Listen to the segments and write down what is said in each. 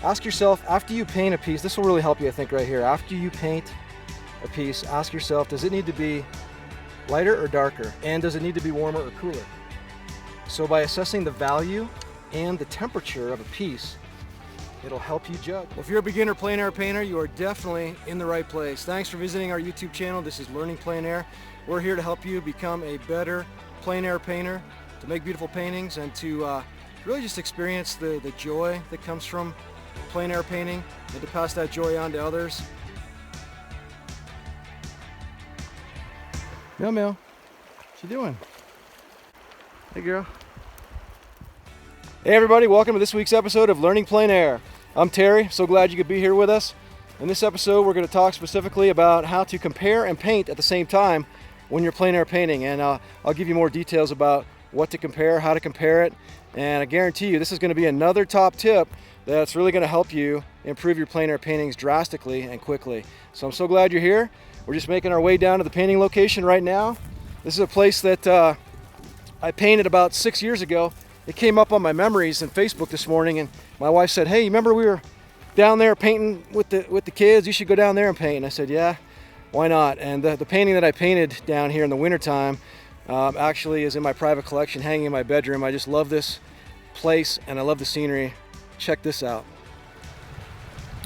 Ask yourself, after you paint a piece, this will really help you, I think, right here. After you paint a piece, ask yourself, does it need to be lighter or darker? And does it need to be warmer or cooler? So by assessing the value and the temperature of a piece, it'll help you judge. Well, if you're a beginner plein air painter, you are definitely in the right place. Thanks for visiting our YouTube channel. This is Learning Plein Air. We're here to help you become a better plein air painter, to make beautiful paintings, and to really just experience the joy that comes from plein air painting, and to pass that joy on to others. Meow meow, what you doing? Hey girl. Hey everybody, welcome to this week's episode of Learning Plein Air. I'm Terry, so glad you could be here with us. In this episode we're going to talk specifically about how to compare and paint at the same time when you're plein air painting, and I'll give you more details about what to compare, how to compare it, and I guarantee you this is going to be another top tip that's really going to help you improve your plein air paintings drastically and quickly. So I'm so glad you're here. We're just making our way down to the painting location right now. This is a place that I painted about 6 years ago. It came up on my memories in Facebook this morning, and my wife said, "Hey, remember we were down there painting with the kids? You should go down there and paint." And I said, "Yeah, why not?" And the painting that I painted down here in the wintertime actually is in my private collection, hanging in my bedroom. I just love this place and I love the scenery. Check this out.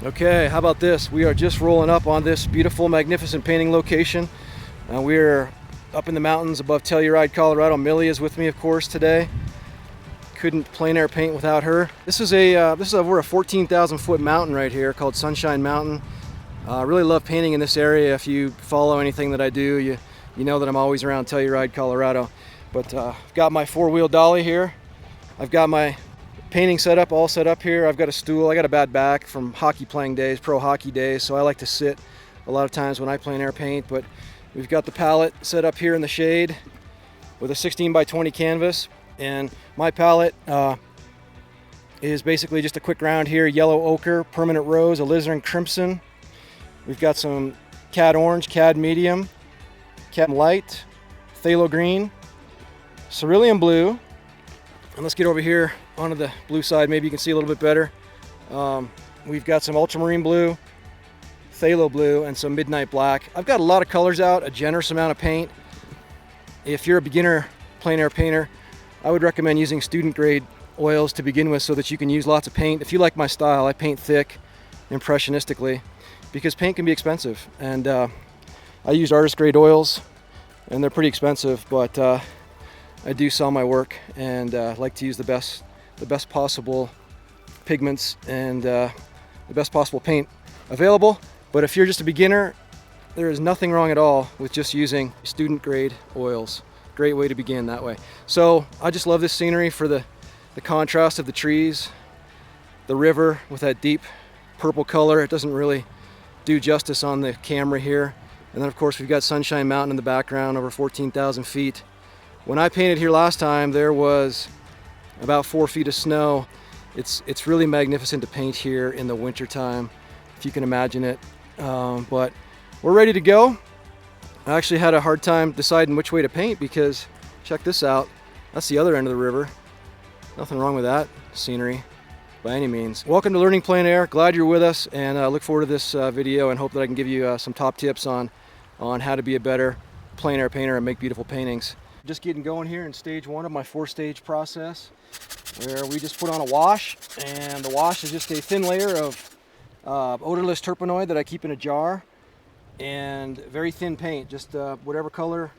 Okay, how about this? We are just rolling up on this beautiful, magnificent painting location. We're up in the mountains above Telluride, Colorado. Millie is with me, of course, today. Couldn't plein air paint without her. This is over a 14,000 foot mountain right here called Sunshine Mountain. I really love painting in this area. If you follow anything that I do, you know that I'm always around Telluride, Colorado. But I've got my four-wheel dolly here. I've got my painting setup all set up here. I've got a stool. I got a bad back from hockey playing days, pro hockey days, so I like to sit a lot of times when I plein air paint. But we've got the palette set up here in the shade with a 16 by 20 canvas. And my palette is basically just a quick round here: yellow ochre, permanent rose, alizarin crimson. We've got some cad orange, cad medium, cad light, phthalo green, cerulean blue. And let's get over here onto the blue side. Maybe you can see a little bit better. We've got some ultramarine blue, phthalo blue, and some midnight black. I've got a lot of colors out, a generous amount of paint. If you're a beginner plein air painter, I would recommend using student grade oils to begin with so that you can use lots of paint. If you like my style, I paint thick, impressionistically, because paint can be expensive. And I use artist grade oils, and they're pretty expensive, but I do sell my work, and like to use the best possible pigments and the best possible paint available. But if you're just a beginner, there is nothing wrong at all with just using student grade oils. Great way to begin that way. So I just love this scenery for the contrast of the trees, the river with that deep purple color. It doesn't really do justice on the camera here. And then of course we've got Sunshine Mountain in the background, over 14,000 feet. When I painted here last time, there was about 4 feet of snow. It's really magnificent to paint here in the winter time, if you can imagine it. But we're ready to go. I actually had a hard time deciding which way to paint because, check this out, that's the other end of the river. Nothing wrong with that scenery by any means. Welcome to Learning Plein Air. Glad you're with us, and I look forward to this video and hope that I can give you some top tips on how to be a better plein air painter and make beautiful paintings. Just getting going here in stage one of my 4-stage process, where we just put on a wash, and the wash is just a thin layer of odorless turpenoid that I keep in a jar, and very thin paint, just whatever color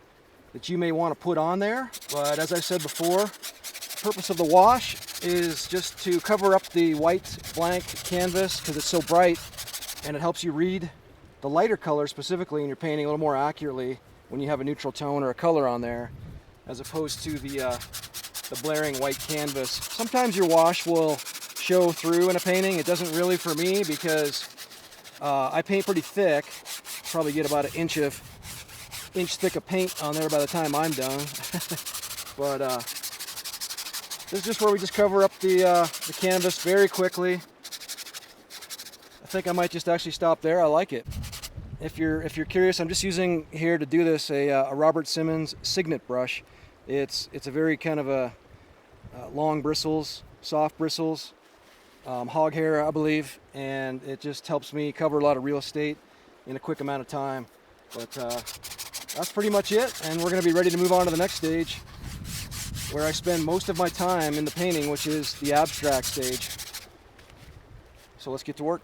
that you may want to put on there. But as I said before, the purpose of the wash is just to cover up the white blank canvas because it's so bright, and it helps you read the lighter color specifically in your painting a little more accurately when you have a neutral tone or a color on there, as opposed to the blaring white canvas. Sometimes your wash will show through in a painting. It doesn't really for me because I paint pretty thick. Probably get about an inch thick of paint on there by the time I'm done. But this is just where we just cover up the canvas very quickly. I think I might just actually stop there. I like it. If you're curious, I'm just using here to do this a Robert Simmons Signet brush. It's a very kind of a long bristles, soft bristles, hog hair, I believe, and it just helps me cover a lot of real estate in a quick amount of time. But that's pretty much it, and we're going to be ready to move on to the next stage, where I spend most of my time in the painting, which is the abstract stage. So let's get to work.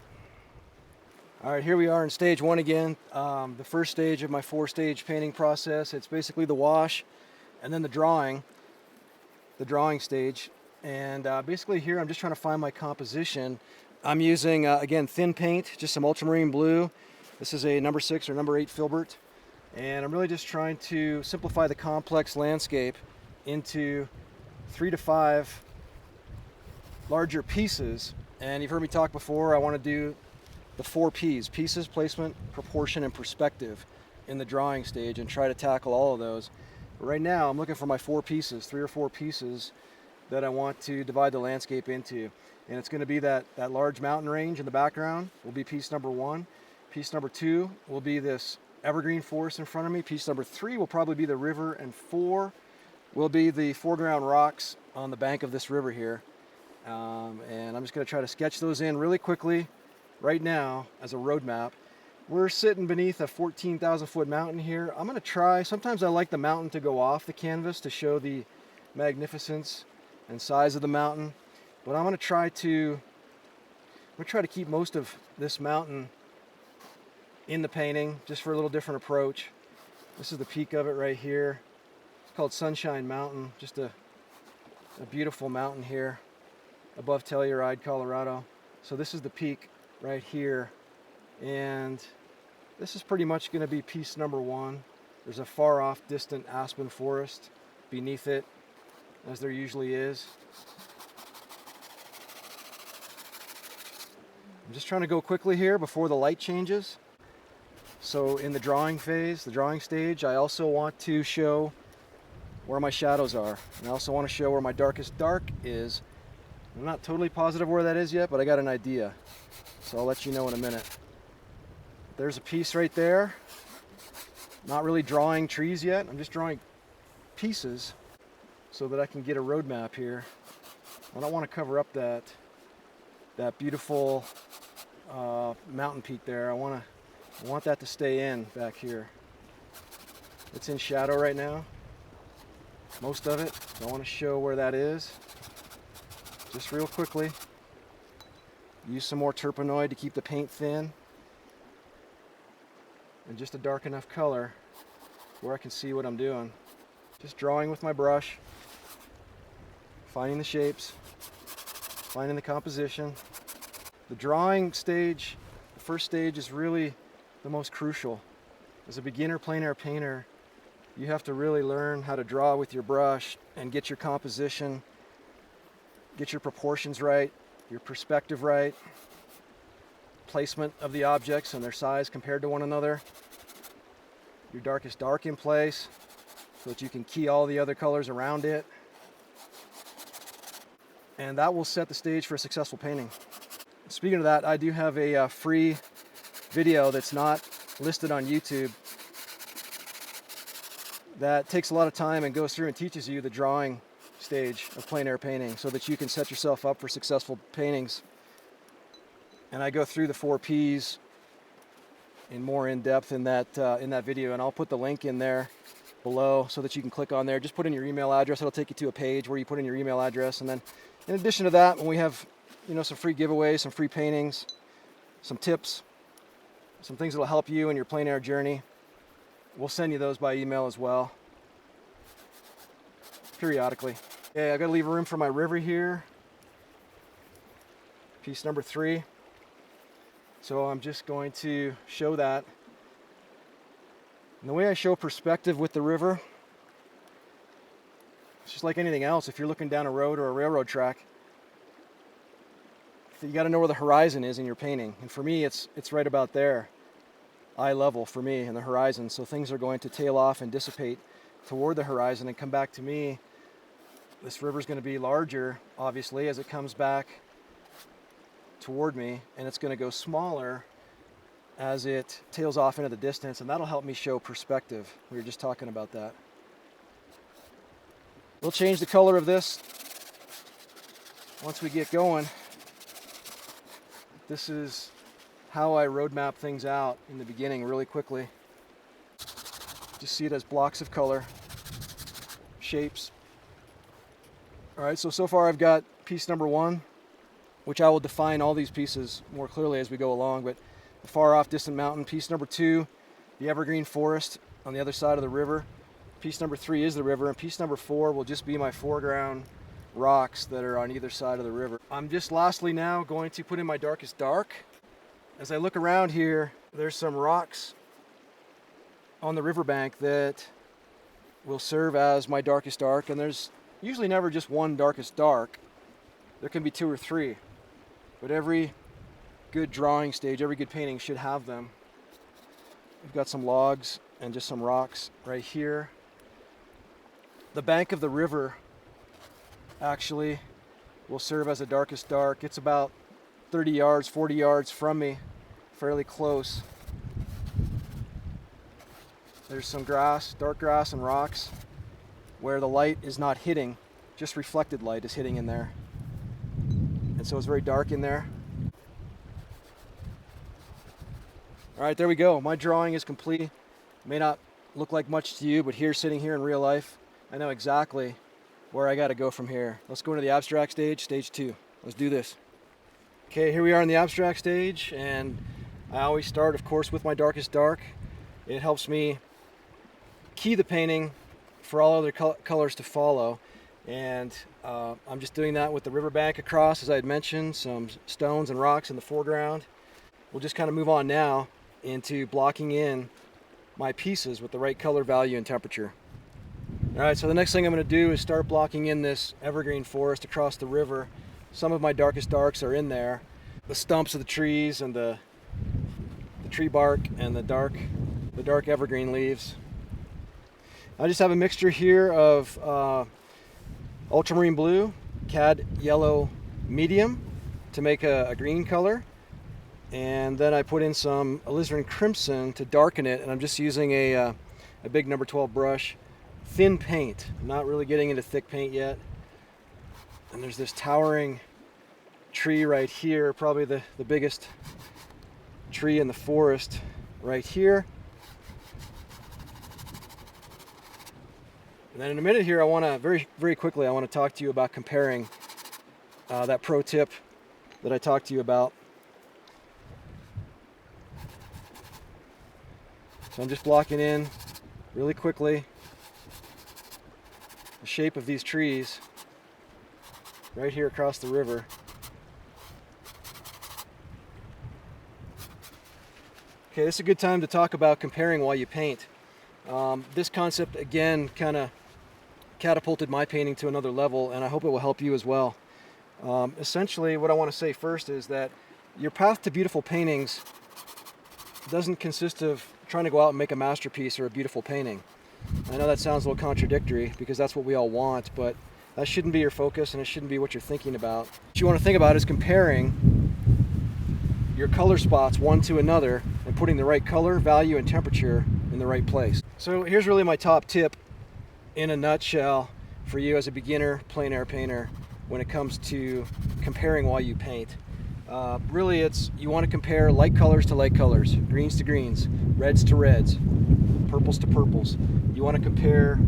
All right, here we are in stage one again, the first stage of my 4-stage painting process. It's basically the wash and then the drawing stage. And basically here I'm just trying to find my composition. I'm using, again, thin paint, just some ultramarine blue. This is a number 6 or number 8 filbert. And I'm really just trying to simplify the complex landscape into 3 to 5 larger pieces. And you've heard me talk before, I want to do the 4 P's: pieces, placement, proportion, and perspective in the drawing stage, and try to tackle all of those. But right now I'm looking for my 4 pieces, 3 or 4 pieces that I want to divide the landscape into. And it's going to be that large mountain range in the background will be piece number 1. Piece number 2 will be this evergreen forest in front of me. Piece number 3 will probably be the river, and 4 will be the foreground rocks on the bank of this river here. And I'm just going to try to sketch those in really quickly right now as a road map. We're sitting beneath a 14,000 foot mountain here. I'm going to try, sometimes I like the mountain to go off the canvas to show the magnificence and size of the mountain, but I'm going to try to keep most of this mountain in the painting, just for a little different approach. This is the peak of it right here. It's called Sunshine Mountain, just a beautiful mountain here above Telluride, Colorado. So this is the peak right here, and this is pretty much going to be piece number 1. There's a far off distant aspen forest beneath it, as there usually is. I'm just trying to go quickly here before the light changes. So in the drawing phase, the drawing stage, I also want to show where my shadows are, and I also want to show where my darkest dark is. I'm not totally positive where that is yet, but I got an idea, so I'll let you know in a minute. There's a piece right there. Not really drawing trees yet, I'm just drawing pieces so that I can get a road map here. I don't want to cover up that beautiful mountain peak there. I want that to stay in back here. It's in shadow right now, most of it. So I want to show where that is just real quickly. Use some more turpenoid to keep the paint thin, and just a dark enough color where I can see what I'm doing. Just drawing with my brush, finding the shapes, finding the composition. The drawing stage, the first stage, is really the most crucial. As a beginner plein air painter, you have to really learn how to draw with your brush and get your composition, get your proportions right, your perspective right, placement of the objects and their size compared to one another, your darkest dark in place so that you can key all the other colors around it. And that will set the stage for a successful painting. Speaking of that, I do have a free video that's not listed on YouTube that takes a lot of time and goes through and teaches you the drawing stage of plein air painting so that you can set yourself up for successful paintings. And I go through the 4 P's in more in depth in that video, and I'll put the link in there below so that you can click on there. Just put in your email address. It'll take you to a page where you put in your email address, and then in addition to that, when we have some free giveaways, some free paintings, some tips, some things that will help you in your plein air journey, we'll send you those by email as well, periodically. Okay, I've got to leave room for my river here, piece number 3. So I'm just going to show that. And the way I show perspective with the river, it's just like anything else. If you're looking down a road or a railroad track, you got to know where the horizon is in your painting. And for me, it's right about there, eye level for me, and the horizon. So things are going to tail off and dissipate toward the horizon and come back to me. This river's going to be larger, obviously, as it comes back toward me, and it's going to go smaller as it tails off into the distance, and that'll help me show perspective. We were just talking about that. We'll change the color of this once we get going. this is how I roadmap things out in the beginning really quickly. Just see it as blocks of color, shapes. All right, so far I've got piece number 1, which I will define all these pieces more clearly as we go along, but the far off distant mountain. Piece number 2, the evergreen forest on the other side of the river. Piece number 3 is the river, and piece number 4 will just be my foreground rocks that are on either side of the river. I'm just lastly now going to put in my darkest dark. As I look around here, there's some rocks on the riverbank that will serve as my darkest dark, and there's usually never just one darkest dark. There can be 2 or 3, but every good drawing stage, every good painting should have them. We've got some logs and just some rocks right here. The bank of the river actually will serve as a darkest dark. It's about 30 yards, 40 yards from me, fairly close. There's some grass, dark grass and rocks where the light is not hitting, just reflected light is hitting in there. And so it's very dark in there. All right, there we go. My drawing is complete. It may not look like much to you, but here, sitting here in real life, I know exactly where I got to go from here. Let's go into the abstract stage, stage 2. Let's do this. Okay, here we are in the abstract stage, and I always start, of course, with my darkest dark. It helps me key the painting for all other colors to follow, and I'm just doing that with the riverbank across, as I had mentioned, some stones and rocks in the foreground. We'll just kind of move on now into blocking in my pieces with the right color value and temperature. All right, so the next thing I'm going to do is start blocking in this evergreen forest across the river. Some of my darkest darks are in there. The stumps of the trees and the tree bark and the dark evergreen leaves. I just have a mixture here of ultramarine blue, cad yellow medium to make a green color. And then I put in some alizarin crimson to darken it, and I'm just using a big number 12 brush. Thin paint. I'm not really getting into thick paint yet. And there's this towering tree right here, probably the biggest tree in the forest right here. And then in a minute here, I want to very quickly, I want to talk to you about comparing that pro tip that I talked to you about. So I'm just blocking in really quickly the shape of these trees right here across the river. Okay, this is a good time to talk about comparing while you paint. This concept again kind of catapulted my painting to another level, and I hope it will help you as well. Essentially, what I want to say first is that your path to beautiful paintings doesn't consist of trying to go out and make a masterpiece or a beautiful painting. I know that sounds a little contradictory because that's what we all want, but that shouldn't be your focus and it shouldn't be what you're thinking about. What you want to think about is comparing your color spots one to another and putting the right color, value, and temperature in the right place. So here's really my top tip in a nutshell for you as a beginner plein air painter when it comes to comparing while you paint. Really, you want to compare light colors to light colors, greens to greens, reds to reds, purples to purples. You want to compare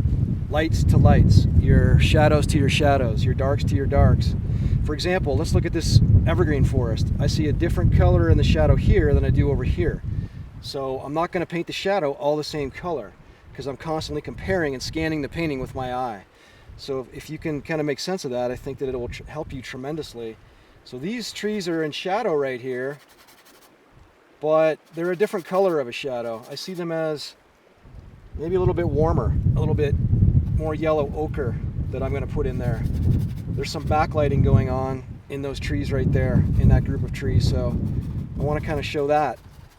lights to lights, your shadows to your shadows, your darks to your darks. For example, let's look at this evergreen forest. I see a different color in the shadow here than I do over here. So I'm not going to paint the shadow all the same color because I'm constantly comparing and scanning the painting with my eye. So if you can kind of make sense of that, I think that it will help you tremendously. So these trees are in shadow right here, but they're a different color of a shadow. I see them as maybe a little bit warmer, a little bit more yellow ochre that I'm going to put in there. There's some backlighting going on in those trees right there, in that group of trees, so I want to kind of show that,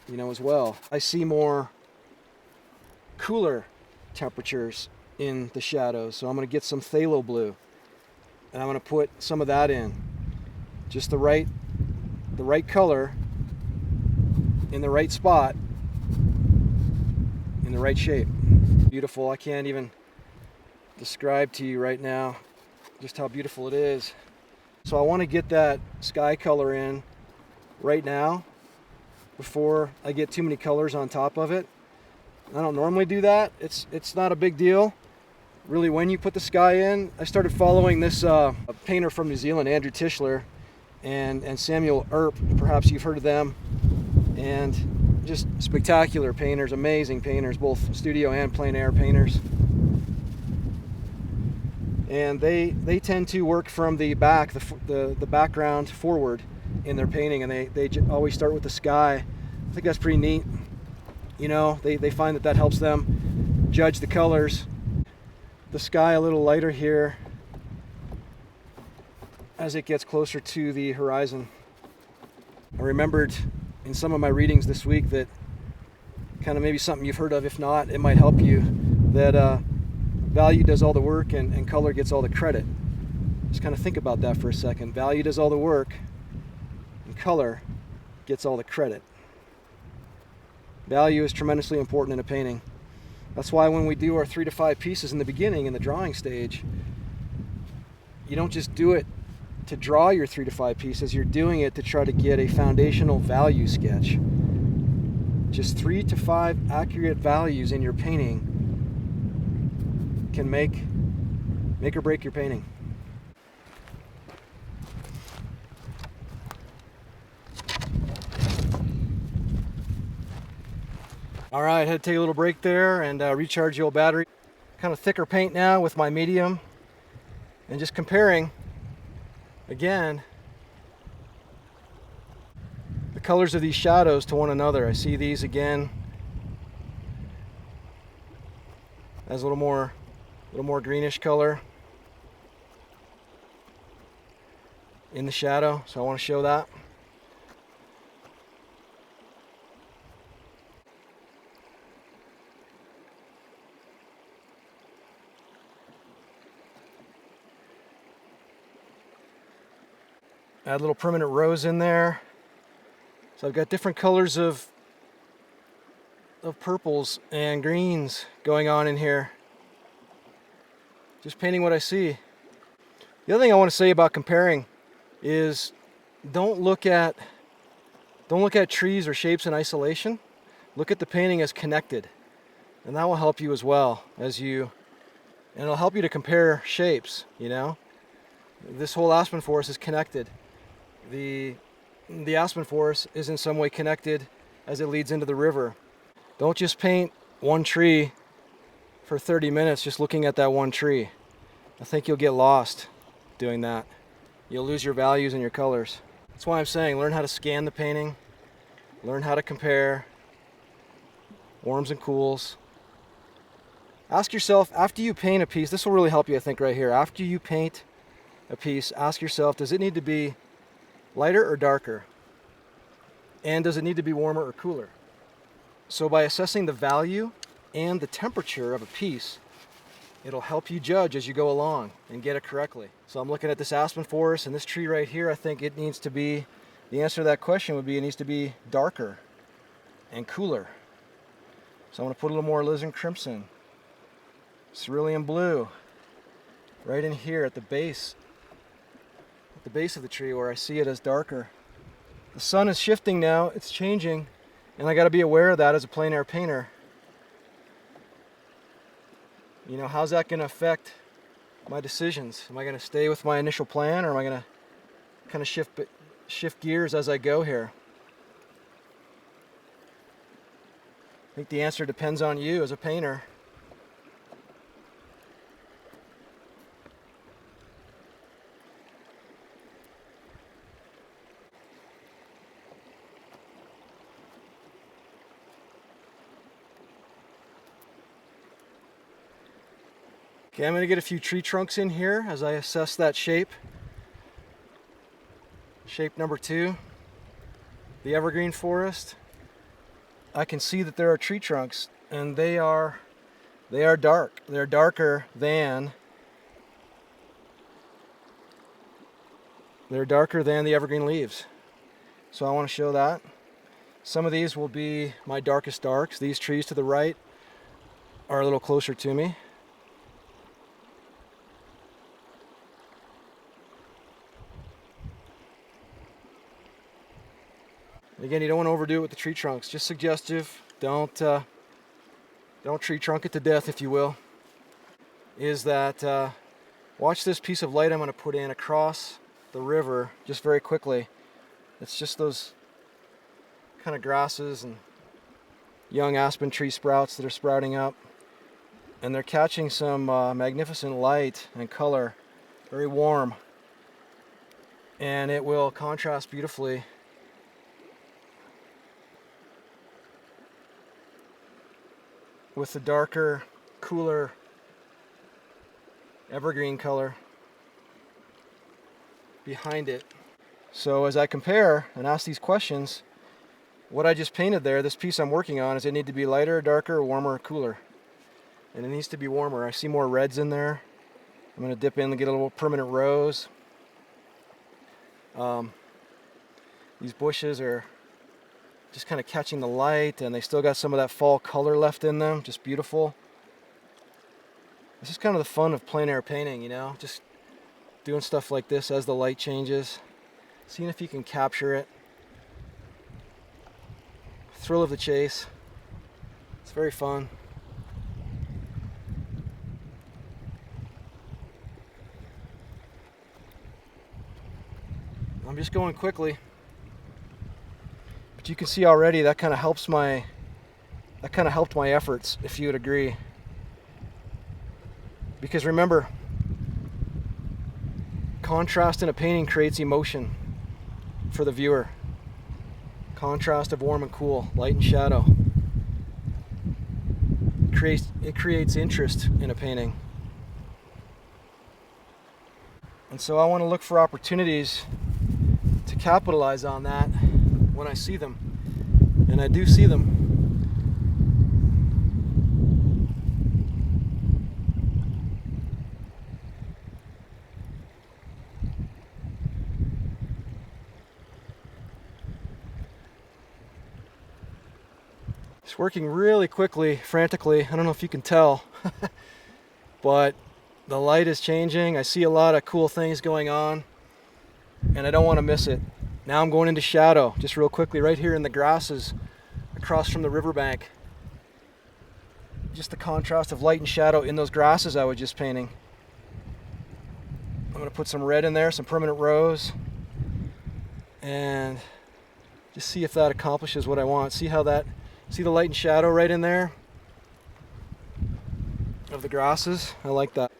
as well. I see more cooler temperatures in the shadows, so I'm going to get some phthalo blue, and I'm going to put some of that in. Just the right color in the right spot in the right shape. Beautiful. I can't even describe to you right now just how beautiful it is. So I want to get that sky color in right now before I get too many colors on top of it. I don't normally do that. It's not a big deal really when you put the sky in. I started following this painter from New Zealand, Andrew Tischler, and Samuel Earp. Perhaps you've heard of them. And just spectacular painters, amazing painters, both studio and plein air painters. And they tend to work from the back, the background forward in their painting, and they always start with the sky. I think that's pretty neat. You know, they find that helps them judge the colors. The sky a little lighter here as it gets closer to the horizon. I remembered in some of my readings this week that kind of maybe something you've heard of, if not, it might help you, that value does all the work and color gets all the credit. Just kind of think about that for a second. Value does all the work and color gets all the credit. Value is tremendously important in a painting. That's why when we do our 3 to 5 pieces in the beginning, in the drawing stage, you don't just do it to draw your 3 to 5 pieces, you're doing it to try to get a foundational value sketch. Just 3 to 5 accurate values in your painting can make or break your painting. All right, I had to take a little break there and recharge the old battery. Kind of thicker paint now with my medium, and just comparing again the colors of these shadows to one another. I see these again as a little more greenish color in the shadow, so I want to show that. Add a little permanent rose in there. So I've got different colors of purples and greens going on in here. Just painting what I see. The other thing I want to say about comparing is don't look at trees or shapes in isolation. Look at the painting as connected. And that will help you as well and it'll help you to compare shapes, you know. This whole aspen forest is connected. The aspen forest is in some way connected as it leads into the river. Don't just paint one tree for 30 minutes just looking at that one tree. I think you'll get lost doing that. You'll lose your values and your colors. That's why I'm saying learn how to scan the painting, learn how to compare warms and cools. Ask yourself, after you paint a piece, this will really help you, I think, right here. After you paint a piece, ask yourself, does it need to be lighter or darker? And does it need to be warmer or cooler? So by assessing the value and the temperature of a piece, it'll help you judge as you go along and get it correctly. So I'm looking at this aspen forest and this tree right here. I think it needs to be, the answer to that question would be, it needs to be darker and cooler. So I'm going to put a little more alizarin crimson, cerulean blue, right in here at the base of the tree where I see it as darker. The sun is shifting now, it's changing, and I got to be aware of that as a plein air painter. You know, how's that going to affect my decisions? Am I going to stay with my initial plan, or am I going to kind of shift gears as I go here? I think the answer depends on you as a painter. Okay, I'm going to get a few tree trunks in here as I assess that shape. Shape number 2, the evergreen forest. I can see that there are tree trunks, and they are dark. They're darker than the evergreen leaves. So I want to show that. Some of these will be my darkest darks. These trees to the right are a little closer to me. Again, you don't want to overdo it with the tree trunks. Just suggestive. Don't tree trunk it to death, if you will. Is that watch this piece of light I'm going to put in across the river just very quickly. It's just those kind of grasses and young aspen tree sprouts that are sprouting up, and they're catching some magnificent light and color, very warm, and it will contrast beautifully with the darker, cooler evergreen color behind it. So as I compare and ask these questions, what I just painted there, this piece I'm working on, is it need to be lighter, darker, warmer, or cooler? And it needs to be warmer. I see more reds in there. I'm going to dip in and get a little permanent rose. These bushes are just kind of catching the light, and they still got some of that fall color left in them. Just beautiful. This is kind of the fun of plein air painting, you know, just doing stuff like this as the light changes, seeing if you can capture it. Thrill of the chase. It's very fun. I'm just going quickly, but you can see already that kind of helped my efforts, if you would agree. Because remember, contrast in a painting creates emotion for the viewer. Contrast of warm and cool, light and shadow. It creates interest in a painting. And so I want to look for opportunities to capitalize on that when I see them. And I do see them. It's working really quickly, frantically. I don't know if you can tell, but the light is changing. I see a lot of cool things going on, and I don't want to miss it. Now I'm going into shadow, just real quickly, right here in the grasses across from the riverbank. Just the contrast of light and shadow in those grasses I was just painting. I'm going to put some red in there, some permanent rose, and just see if that accomplishes what I want. See the light and shadow right in there of the grasses? I like that.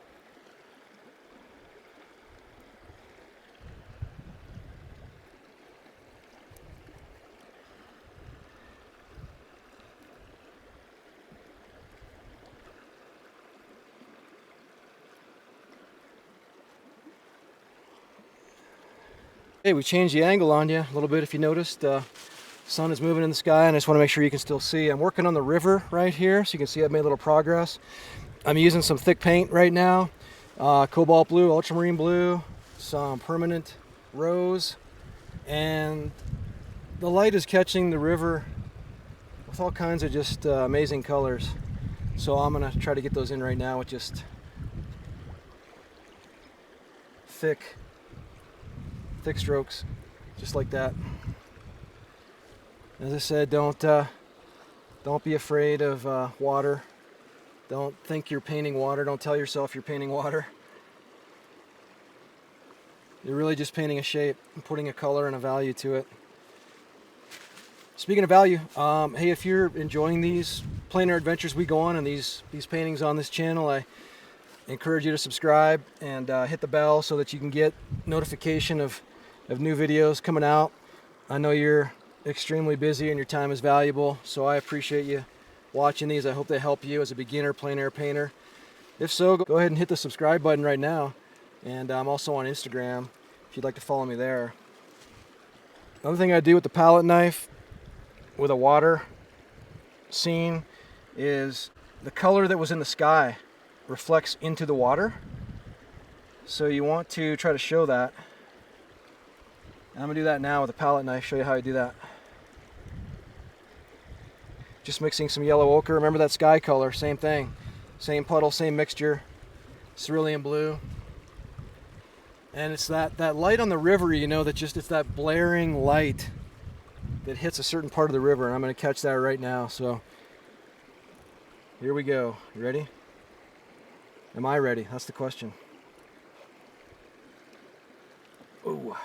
Hey, we changed the angle on you a little bit if you noticed. Sun is moving in the sky, and I just want to make sure you can still see. I'm working on the river right here, so you can see I've made a little progress. I'm using some thick paint right now, cobalt blue, ultramarine blue, some permanent rose, and the light is catching the river with all kinds of just amazing colors. So I'm going to try to get those in right now with just thick strokes, just like that. As I said, don't be afraid of water. Don't think you're painting water. Don't tell yourself you're painting water. You're really just painting a shape and putting a color and a value to it. Speaking of value, hey, if you're enjoying these plein air adventures we go on and these paintings on this channel, I encourage you to subscribe and hit the bell so that you can get notification of new videos coming out. I know you're extremely busy and your time is valuable, so I appreciate you watching these. I hope they help you as a beginner plein air painter. If so, go ahead and hit the subscribe button right now, and I'm also on Instagram if you'd like to follow me there. Another thing I do with the palette knife with a water scene is the color that was in the sky reflects into the water, so you want to try to show that. I'm going to do that now with a palette knife, show you how I do that. Just mixing some yellow ochre. Remember that sky color, same thing. Same puddle, same mixture. Cerulean blue. And it's that light on the river, you know, that just, it's that blaring light that hits a certain part of the river, and I'm going to catch that right now. So here we go. You ready? Am I ready? That's the question. Ooh.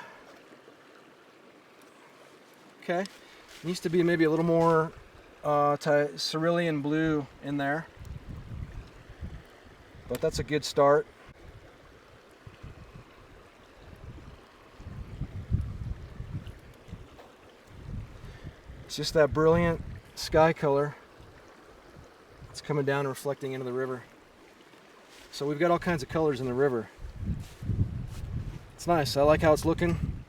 Okay. Needs to be maybe a little more cerulean blue in there, but that's a good start. It's just that brilliant sky color. It's coming down and reflecting into the river. So we've got all kinds of colors in the river. It's nice. I like how it's looking.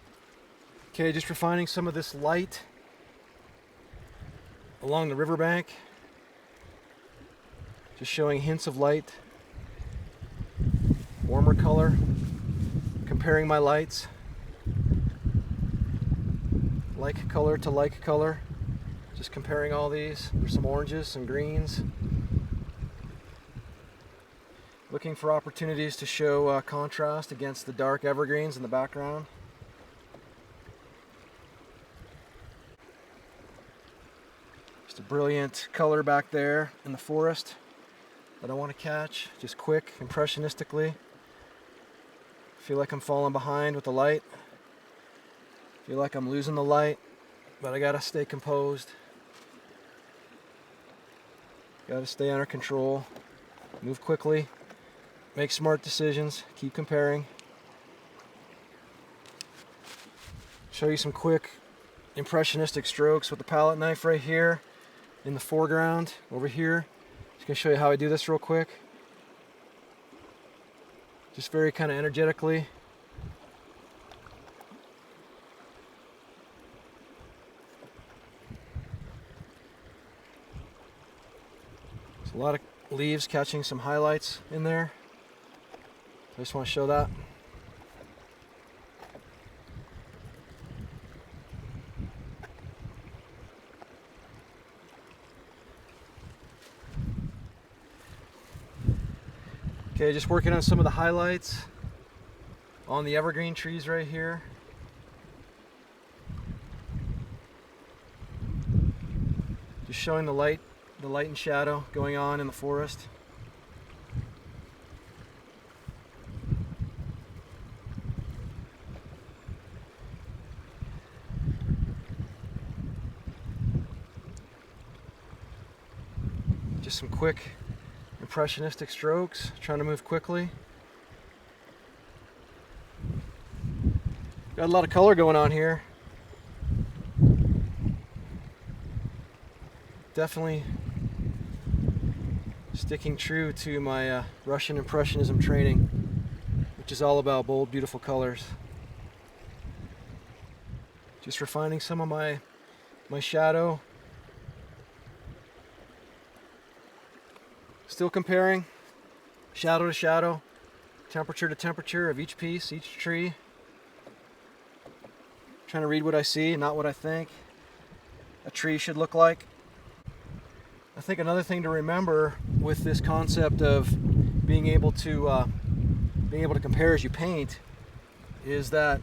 Okay, just refining some of this light along the riverbank. Just showing hints of light. Warmer color. Comparing my lights. Like color to like color. Just comparing all these. There's some oranges, some greens. Looking for opportunities to show contrast against the dark evergreens in the background. Just a brilliant color back there in the forest that I want to catch, just quick, impressionistically. Feel like I'm falling behind with the light. Feel like I'm losing the light, but I gotta stay composed. Gotta stay under control. Move quickly. Make smart decisions. Keep comparing. Show you some quick impressionistic strokes with the palette knife right here in the foreground over here. Just gonna show you how I do this real quick. Just very kind of energetically. There's a lot of leaves catching some highlights in there. I just want to show that. Okay, just working on some of the highlights on the evergreen trees right here. Just showing the light and shadow going on in the forest. Just some quick impressionistic strokes, trying to move quickly. Got a lot of color going on here. Definitely sticking true to my Russian Impressionism training, which is all about bold, beautiful colors. Just refining some of my shadow. Still comparing shadow to shadow, temperature to temperature of each piece, each tree. Trying to read what I see, not what I think a tree should look like. I think another thing to remember with this concept of being able to compare as you paint is that,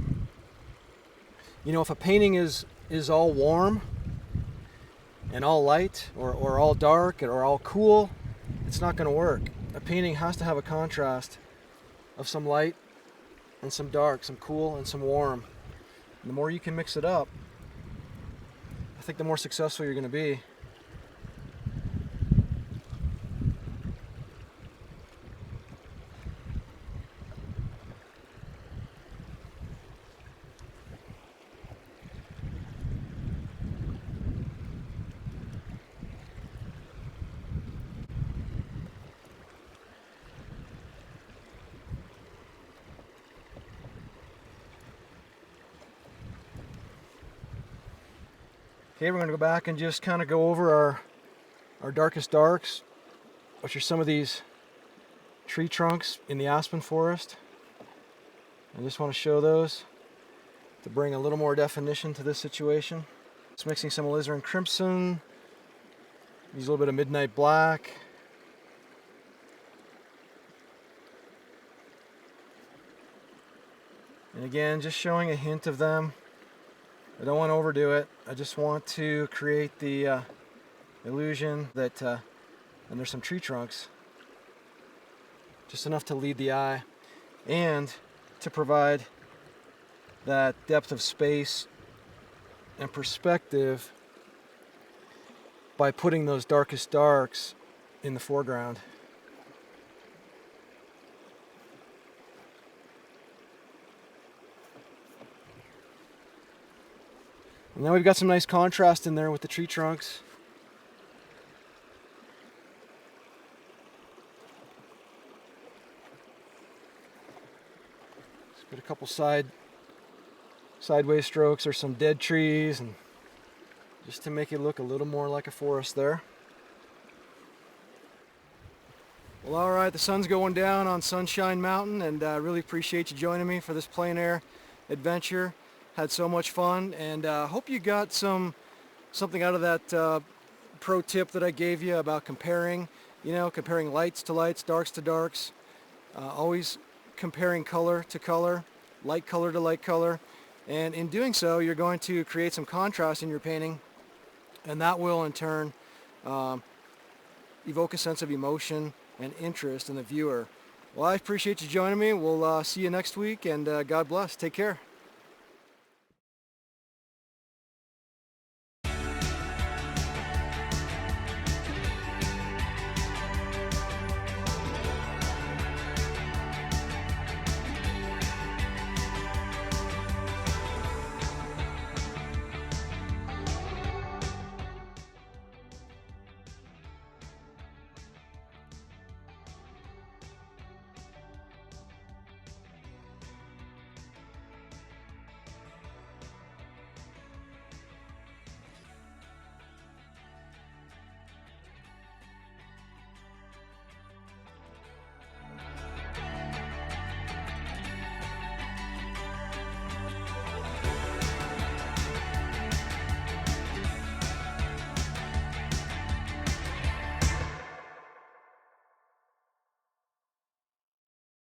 you know, if a painting is all warm and all light or all dark or all cool, it's not going to work. A painting has to have a contrast of some light and some dark, some cool and some warm. And the more you can mix it up, I think the more successful you're going to be. Okay, we're going to go back and just kind of go over our darkest darks, which are some of these tree trunks in the aspen forest. I just want to show those to bring a little more definition to this situation. Just mixing some alizarin crimson, use a little bit of midnight black. And again, just showing a hint of them I don't want to overdo it. I just want to create the illusion that, and there's some tree trunks, just enough to lead the eye, and to provide that depth of space and perspective by putting those darkest darks in the foreground. And now we've got some nice contrast in there with the tree trunks. Just put a couple sideways strokes or some dead trees, and just to make it look a little more like a forest there. Well, all right, the sun's going down on Sunshine Mountain, and I really appreciate you joining me for this plein air adventure. Had so much fun, and hope you got something out of that pro tip that I gave you about comparing lights to lights, darks to darks, always comparing color to color, light color to light color, and in doing so you're going to create some contrast in your painting, and that will in turn evoke a sense of emotion and interest in the viewer. Well, I appreciate you joining me. We'll see you next week, and God bless. Take care.